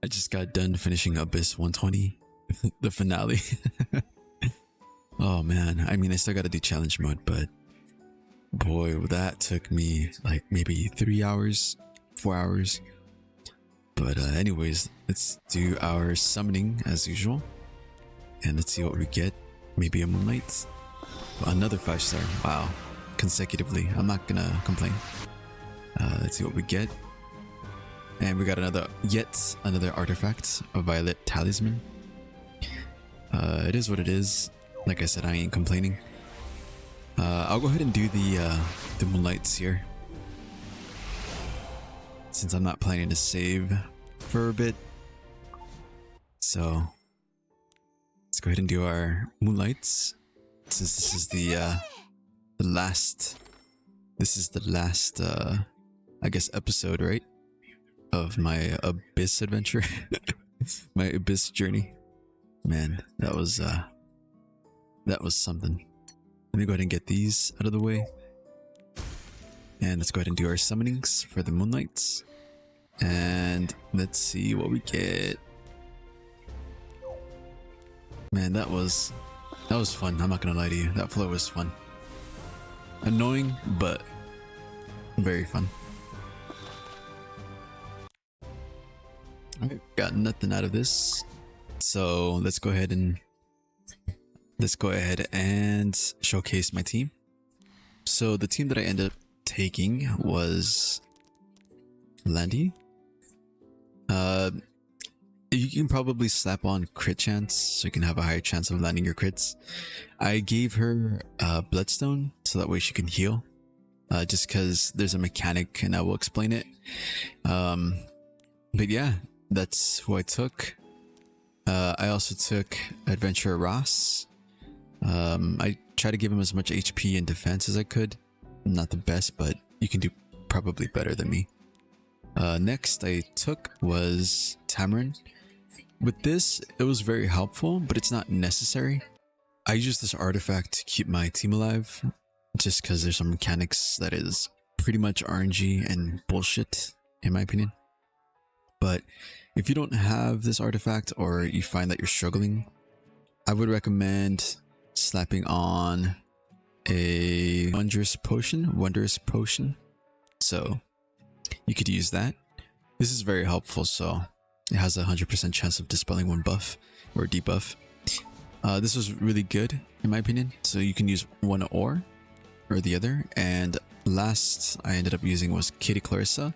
just got done finishing Abyss 120, the finale. Oh man, I mean, I still gotta do challenge mode, but boy, that took me like maybe 3 hours, 4 hours. But anyways, let's do our summoning as usual. And let's see what we get. Maybe a Moonlight. Another 5-star. Wow. Consecutively. I'm not gonna complain. Let's see what we get. And we got yet another artifact, a Violet Talisman. It is what it is. Like I said, I ain't complaining. I'll go ahead and do the Moonlights here, since I'm not planning to save for a bit. So let's go ahead and do our Moonlights, since this is the last I guess episode, right, of my Abyss adventure. My Abyss journey. Man, that was something. Let me go ahead and get these out of the way. And let's go ahead and do our summonings for the Moonlights. And let's see what we get. Man, that was fun. I'm not gonna lie to you. That floor was fun. Annoying, but very fun. Alright, got nothing out of this. So let's go ahead and showcase my team. So the team that I ended up taking was Landy. You can probably slap on crit chance, so you can have a higher chance of landing your crits. I gave her Bloodstone, so that way she can heal. Just because there's a mechanic, and I will explain it. But yeah, that's who I took. I also took Adventurer Ross. I tried to give him as much HP and defense as I could. Not the best, but you can do probably better than me. Next I took was Tamarin. With this, it was very helpful, but it's not necessary. I use this artifact to keep my team alive, just because there's some mechanics that is pretty much RNG and bullshit, in my opinion. But if you don't have this artifact, or you find that you're struggling, I would recommend slapping on a Wondrous Potion. So you could use that. This is very helpful, so it has a 100% chance of dispelling one buff or debuff. This was really good in my opinion, so you can use one or the other. And last I ended up using was Kitty Clarissa.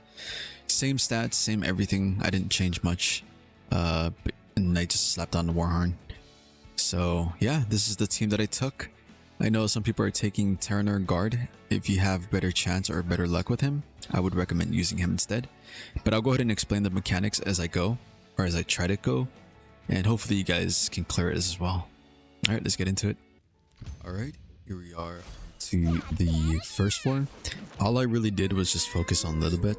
Same stats, same everything. I didn't change much, and I just slapped on the Warhorn. So yeah, this is the team that I took. I know some people are taking Terranor Guard. If you have better chance or better luck with him, I would recommend using him instead. But I'll go ahead and explain the mechanics as I go, or as I try to go, and hopefully you guys can clear it as well. Alright, let's get into it. Alright, here we are to the first floor. All I really did was just focus on a little bit.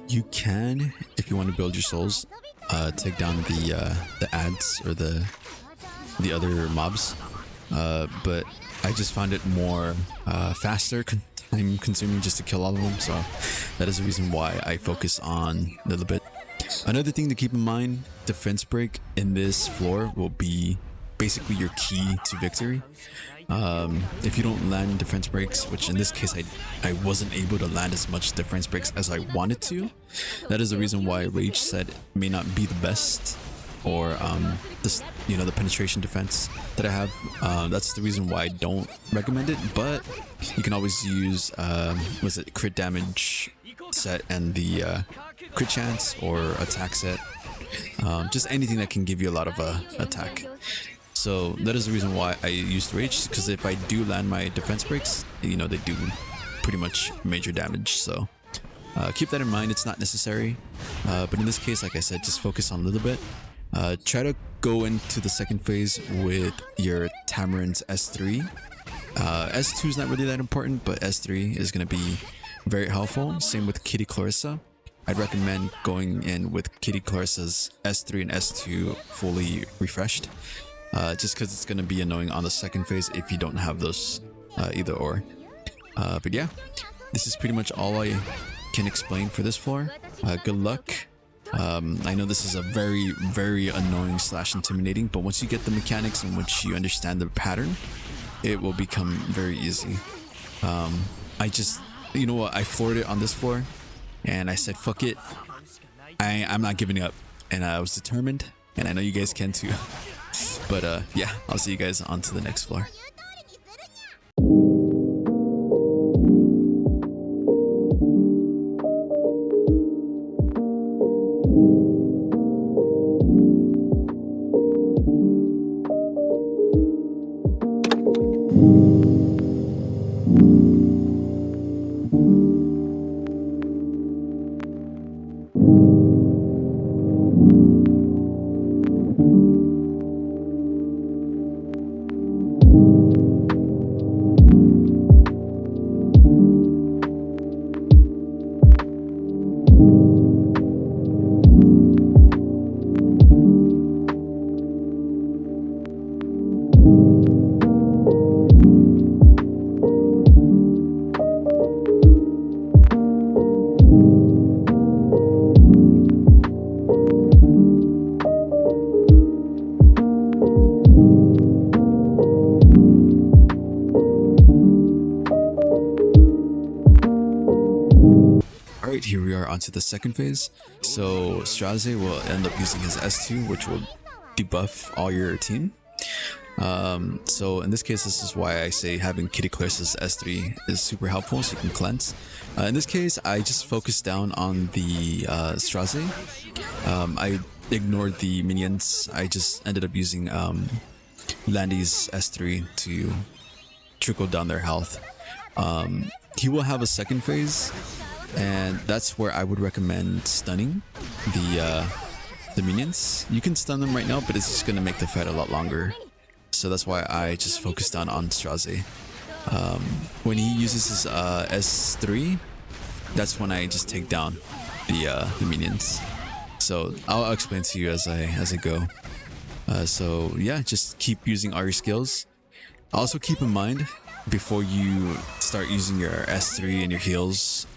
You can, if you want to build your souls, take down the ads or the other mobs. But I just found it more faster, time consuming just to kill all of them, so that is the reason why I focus on a little bit. Another thing to keep in mind, defense break in this floor will be basically your key to victory. If you don't land defense breaks, which in this case I wasn't able to land as much defense breaks as I wanted to, that is the reason why Rage set may not be the best, or this, you know, the penetration defense that I have. That's the reason why I don't recommend it, but you can always use was it crit damage set and the crit chance or attack set, just anything that can give you a lot of attack. So that is the reason why I used Rage, because if I do land my defense breaks, you know, they do pretty much major damage. So keep that in mind. It's not necessary, but in this case, like I said, just focus on a little bit. Try to go into the second phase with your Tamarin's S3. S2 is not really that important, but S3 is going to be very helpful. Same with Kitty Clarissa. I'd recommend going in with Kitty Clarissa's S3 and S2 fully refreshed, just because it's going to be annoying on the second phase if you don't have those either or. But yeah, this is pretty much all I can explain for this floor. Good luck. I know this is a very annoying / intimidating, but once you get the mechanics and once you understand the pattern, it will become very easy. I just, you know what, I floored it on this floor and I said fuck it, I'm not giving up, and I was determined, and I know you guys can too. But yeah, I'll see you guys on to the next floor. Alright, here we are onto the second phase. So Straze will end up using his S2, which will debuff all your team. So in this case, this is why I say having Kitty Claris's S3 is super helpful, so you can cleanse. In this case, I just focused down on the Straze. I ignored the minions. I just ended up using Landy's S3 to trickle down their health. He will have a second phase, and that's where I would recommend stunning the minions. You can stun them right now, but it's just gonna make the fight a lot longer. So that's why I just focused on Straze. When he uses his S3, that's when I just take down the minions. So I'll explain to you as I go. So yeah, just keep using all your skills. Also keep in mind, before you start using your S3 and your heals,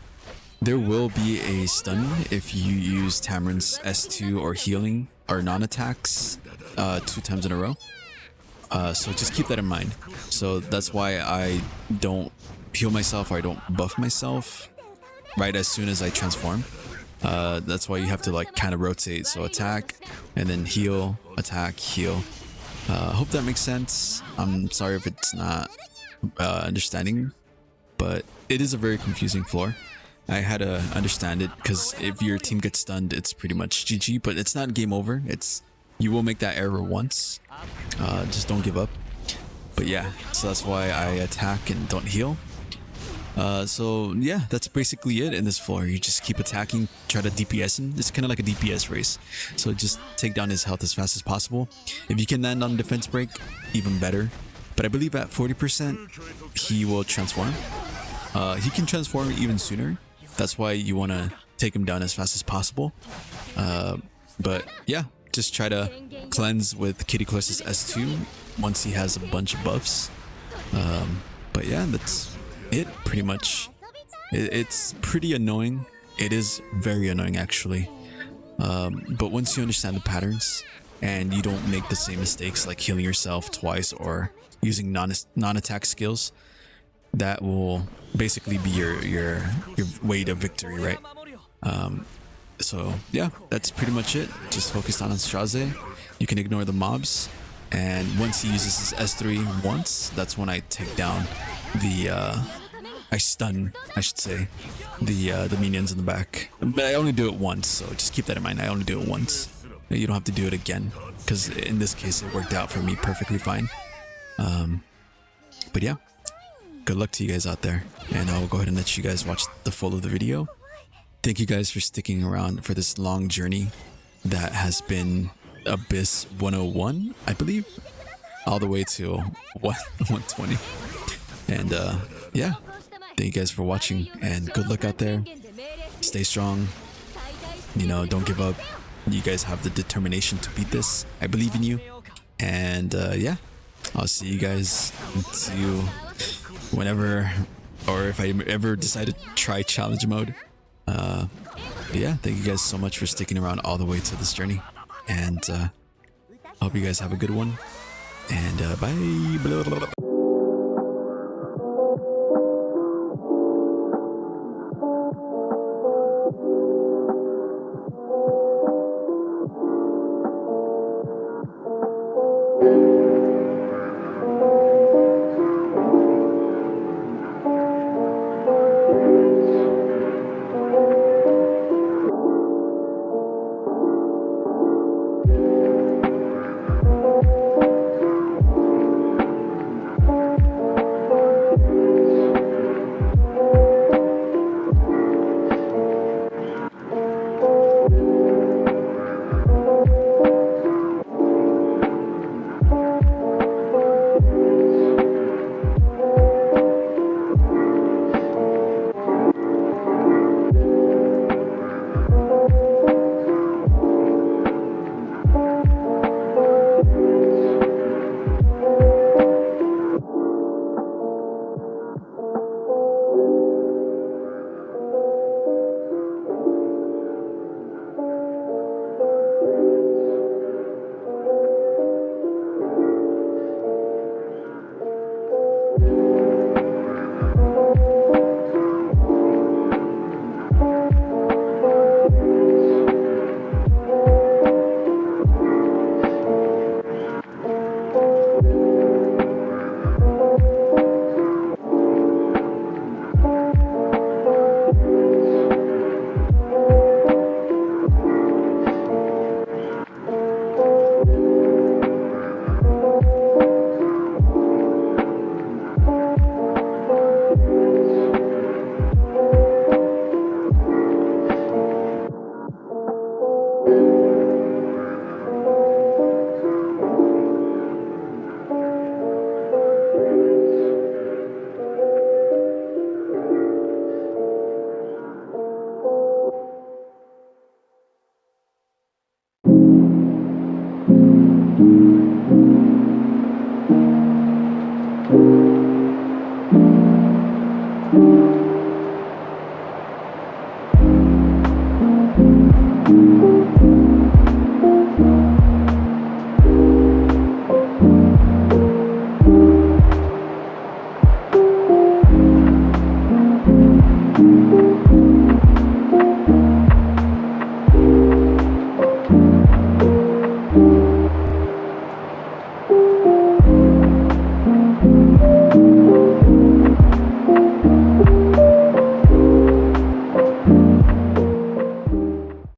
there will be a stun if you use Tamarin's S2 or healing or non-attacks 2 times in a row. So just keep that in mind. So that's why I don't heal myself, or I don't buff myself right as soon as I transform. That's why you have to like kind of rotate. So attack and then heal, attack, heal. Hope that makes sense. I'm sorry if it's not understanding, but it is a very confusing floor. I had to understand it because if your team gets stunned, it's pretty much GG, but it's not game over. It's, you will make that error once. Just don't give up. But yeah, so that's why I attack and don't heal. So yeah, that's basically it in this floor. You just keep attacking, try to DPS him. It's kind of like a DPS race. So just take down his health as fast as possible. If you can land on defense break, even better. But I believe at 40%, he will transform. He can transform even sooner. That's why you want to take him down as fast as possible. But yeah, just try to cleanse with Kitty Claris's S2 once he has a bunch of buffs. But yeah, that's it pretty much. It's pretty annoying. It is very annoying actually. But once you understand the patterns and you don't make the same mistakes like healing yourself twice or using non-attack skills, that will basically be your way to victory, right? So yeah, that's pretty much it. Just focus on Straze. You can ignore the mobs, and once he uses his S3 once, that's when I take down the I stun, I should say, the minions in the back. But I only do it once, so just keep that in mind. I only do it once. You don't have to do it again, because in this case it worked out for me perfectly fine. But yeah, good luck to you guys out there, and I'll go ahead and let you guys watch the full of the video. Thank you guys for sticking around for this long journey that has been Abyss 101, I believe, all the way to 120. And yeah, thank you guys for watching, and good luck out there. Stay strong, you know, don't give up. You guys have the determination to beat this. I believe in you. And yeah, I'll see you guys until whenever, or if I ever decide to try challenge mode. But yeah, thank you guys so much for sticking around all the way to this journey. And hope you guys have a good one. And bye.